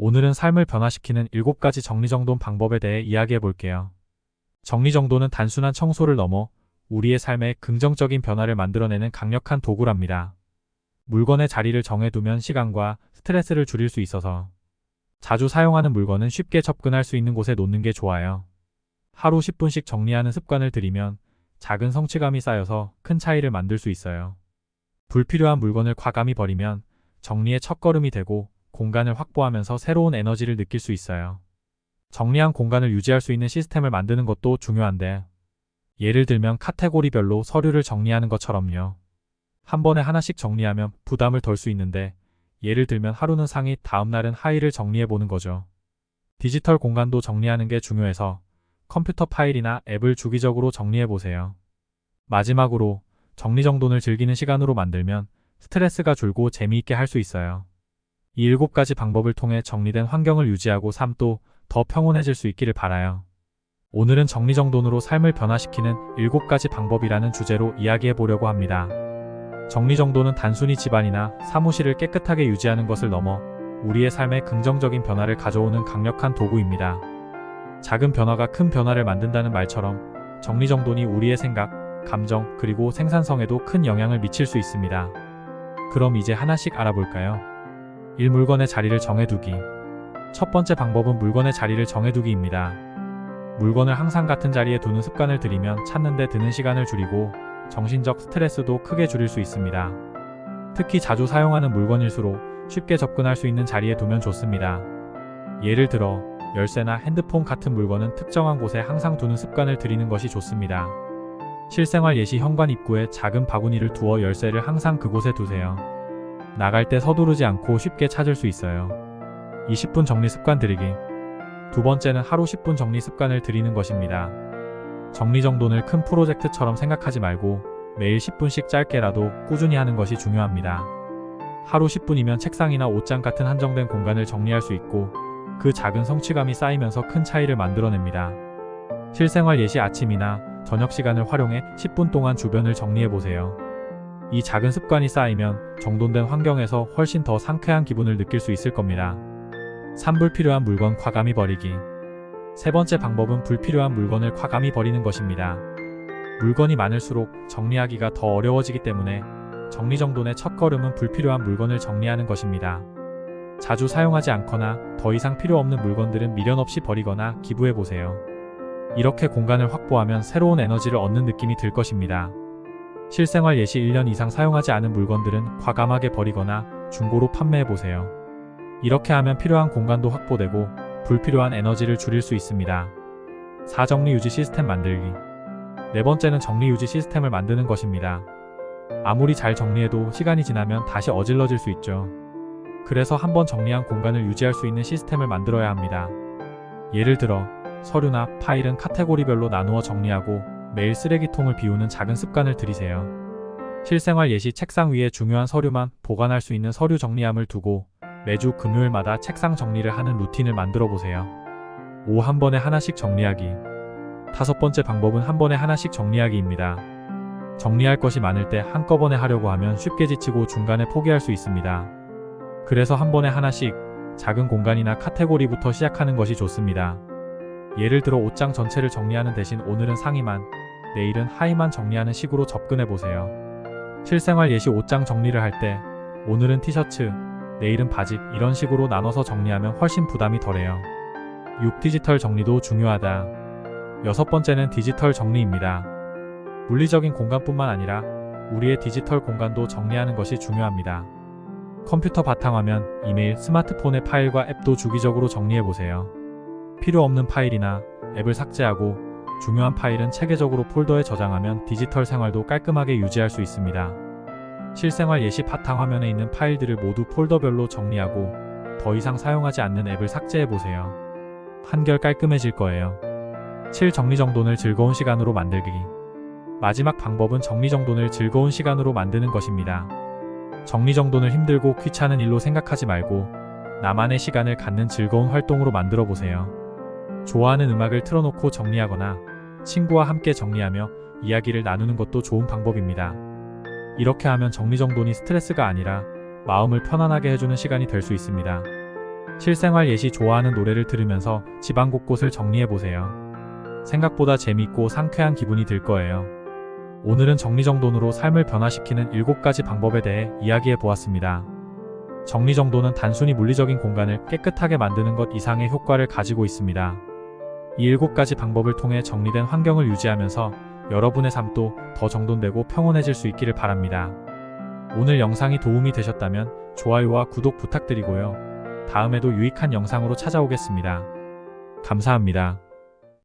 오늘은 삶을 변화시키는 7가지 정리정돈 방법에 대해 이야기해 볼게요. 정리정돈은 단순한 청소를 넘어 우리의 삶에 긍정적인 변화를 만들어내는 강력한 도구랍니다. 물건의 자리를 정해두면 시간과 스트레스를 줄일 수 있어서 자주 사용하는 물건은 쉽게 접근할 수 있는 곳에 놓는 게 좋아요. 하루 10분씩 정리하는 습관을 들이면 작은 성취감이 쌓여서 큰 차이를 만들 수 있어요. 불필요한 물건을 과감히 버리면 정리의 첫걸음이 되고 공간을 확보하면서 새로운 에너지를 느낄 수 있어요. 정리한 공간을 유지할 수 있는 시스템을 만드는 것도 중요한데, 예를 들면 카테고리별로 서류를 정리하는 것처럼요. 한 번에 하나씩 정리하면 부담을 덜 수 있는데, 예를 들면 하루는 상의, 다음 날은 하의를 정리해 보는 거죠. 디지털 공간도 정리하는 게 중요해서 컴퓨터 파일이나 앱을 주기적으로 정리해 보세요. 마지막으로 정리정돈을 즐기는 시간으로 만들면 스트레스가 줄고 재미있게 할 수 있어요. 이 7가지 방법을 통해 정리된 환경을 유지하고 삶도 더 평온해질 수 있기를 바라요. 오늘은 정리정돈으로 삶을 변화시키는 7가지 방법이라는 주제로 이야기해 보려고 합니다. 정리정돈은 단순히 집안이나 사무실을 깨끗하게 유지하는 것을 넘어 우리의 삶에 긍정적인 변화를 가져오는 강력한 도구입니다. 작은 변화가 큰 변화를 만든다는 말처럼 정리정돈이 우리의 생각, 감정, 그리고 생산성에도 큰 영향을 미칠 수 있습니다. 그럼 이제 하나씩 알아볼까요? 1. 물건의 자리를 정해두기. 첫 번째 방법은 물건의 자리를 정해두기입니다. 물건을 항상 같은 자리에 두는 습관을 들이면 찾는 데 드는 시간을 줄이고 정신적 스트레스도 크게 줄일 수 있습니다. 특히 자주 사용하는 물건일수록 쉽게 접근할 수 있는 자리에 두면 좋습니다. 예를 들어 열쇠나 핸드폰 같은 물건은 특정한 곳에 항상 두는 습관을 들이는 것이 좋습니다. 실생활 예시, 현관 입구에 작은 바구니를 두어 열쇠를 항상 그곳에 두세요. 나갈 때 서두르지 않고 쉽게 찾을 수 있어요. 20분 정리 습관 들이기. 두 번째는 하루 10분 정리 습관을 들이는 것입니다. 정리정돈을 큰 프로젝트처럼 생각하지 말고 매일 10분씩 짧게라도 꾸준히 하는 것이 중요합니다. 하루 10분이면 책상이나 옷장 같은 한정된 공간을 정리할 수 있고 그 작은 성취감이 쌓이면서 큰 차이를 만들어냅니다. 실생활 예시, 아침이나 저녁 시간을 활용해 10분 동안 주변을 정리해보세요. 이 작은 습관이 쌓이면 정돈된 환경에서 훨씬 더 상쾌한 기분을 느낄 수 있을 겁니다. 3. 불필요한 물건 과감히 버리기. 세 번째 방법은 불필요한 물건을 과감히 버리는 것입니다. 물건이 많을수록 정리하기가 더 어려워지기 때문에 정리정돈의 첫걸음은 불필요한 물건을 정리하는 것입니다. 자주 사용하지 않거나 더 이상 필요 없는 물건들은 미련 없이 버리거나 기부해보세요. 이렇게 공간을 확보하면 새로운 에너지를 얻는 느낌이 들 것입니다. 실생활 예시, 1년 이상 사용하지 않은 물건들은 과감하게 버리거나 중고로 판매해보세요. 이렇게 하면 필요한 공간도 확보되고 불필요한 에너지를 줄일 수 있습니다. 4. 정리유지 시스템 만들기. 네 번째는 정리유지 시스템을 만드는 것입니다. 아무리 잘 정리해도 시간이 지나면 다시 어질러질 수 있죠. 그래서 한번 정리한 공간을 유지할 수 있는 시스템을 만들어야 합니다. 예를 들어 서류나 파일은 카테고리별로 나누어 정리하고 매일 쓰레기통을 비우는 작은 습관을 들이세요. 실생활 예시, 책상 위에 중요한 서류만 보관할 수 있는 서류 정리함을 두고 매주 금요일마다 책상 정리를 하는 루틴을 만들어 보세요. 5. 한 번에 하나씩 정리하기. 다섯 번째 방법은 한 번에 하나씩 정리하기입니다. 정리할 것이 많을 때 한꺼번에 하려고 하면 쉽게 지치고 중간에 포기할 수 있습니다. 그래서 한 번에 하나씩 작은 공간이나 카테고리부터 시작하는 것이 좋습니다. 예를 들어 옷장 전체를 정리하는 대신 오늘은 상의만, 내일은 하의만 정리하는 식으로 접근해보세요. 실생활 예시, 옷장 정리를 할 때 오늘은 티셔츠, 내일은 바지, 이런 식으로 나눠서 정리하면 훨씬 부담이 덜해요. 6. 디지털 정리도 중요하다. 여섯 번째는 디지털 정리입니다. 물리적인 공간뿐만 아니라 우리의 디지털 공간도 정리하는 것이 중요합니다. 컴퓨터 바탕화면, 이메일, 스마트폰의 파일과 앱도 주기적으로 정리해보세요. 필요 없는 파일이나 앱을 삭제하고 중요한 파일은 체계적으로 폴더에 저장하면 디지털 생활도 깔끔하게 유지할 수 있습니다. 실생활 예시, 바탕화면에 있는 파일들을 모두 폴더별로 정리하고 더 이상 사용하지 않는 앱을 삭제해보세요. 한결 깔끔해질 거예요. 7. 정리정돈을 즐거운 시간으로 만들기. 마지막 방법은 정리정돈을 즐거운 시간으로 만드는 것입니다. 정리정돈을 힘들고 귀찮은 일로 생각하지 말고 나만의 시간을 갖는 즐거운 활동으로 만들어 보세요. 좋아하는 음악을 틀어놓고 정리하거나 친구와 함께 정리하며 이야기를 나누는 것도 좋은 방법입니다. 이렇게 하면 정리정돈이 스트레스가 아니라 마음을 편안하게 해주는 시간이 될 수 있습니다. 실생활 예시 좋아하는 노래를 들으면서 집안 곳곳을 정리해보세요. 생각보다 재밌고 상쾌한 기분이 들 거예요. 오늘은 정리정돈으로 삶을 변화시키는 7가지 방법에 대해 이야기해 보았습니다. 정리정돈은 단순히 물리적인 공간을 깨끗하게 만드는 것 이상의 효과를 가지고 있습니다. 이 7가지 방법을 통해 정리된 환경을 유지하면서 여러분의 삶도 더 정돈되고 평온해질 수 있기를 바랍니다. 오늘 영상이 도움이 되셨다면 좋아요와 구독 부탁드리고요. 다음에도 유익한 영상으로 찾아오겠습니다. 감사합니다.